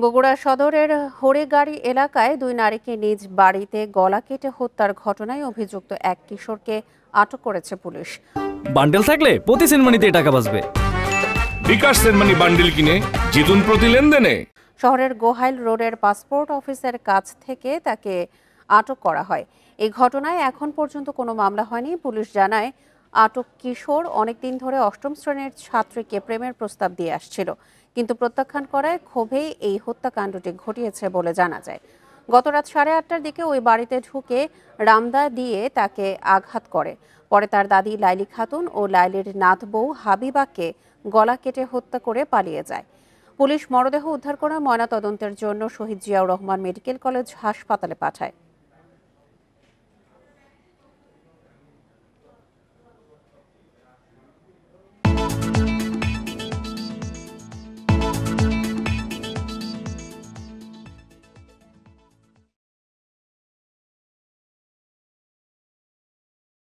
বগুড়া সদরের হরেগাড়ি এলাকায় দুই নারীকে নিজ বাড়িতে গলা কেটে হত্যার ঘটনায় অভিযুক্ত এক কিশোরকে আটক করেছে পুলিশ। বান্ডেল থাকলে প্রতি সেনমানিতে টাকা বাঁচবে। বিকাশ সেনমানি বান্ডেল কিনে জিতুন প্রতি লেনদেনে। শহরের গোহাইল রোডের পাসপোর্ট অফিসের কাছ থেকে তাকে আটক করা হয়। এই ঘটনায় এখন পর্যন্ত কোনো মামলা হয়নি। পুলিশ জানায়, আটক কিশোর অনেকদিন ধরে অষ্টম শ্রেণীর ছাত্রীকে প্রেমের প্রস্তাব দিয়ে আসছিল, কিন্তু প্রত্যাখ্যান করায় ক্ষোভেই এই হত্যাকাণ্ডটি ঘটিয়েছে বলে জানা যায়। গত রাত 8:30টার দিকে ওই বাড়িতে ঢুকে রামদা দিয়ে তাকে আঘাত করে। পরে তার দাদি লাইলি খাতুন ও লাইলির নাত বউ হাবিবাকে গলা কেটে হত্যা করে পালিয়ে যায়। পুলিশ মরদেহ উদ্ধার করে ময়নাতদন্তের জন্য শহীদ জিয়াউর রহমান মেডিকেল কলেজ হাসপাতালে পাঠায়।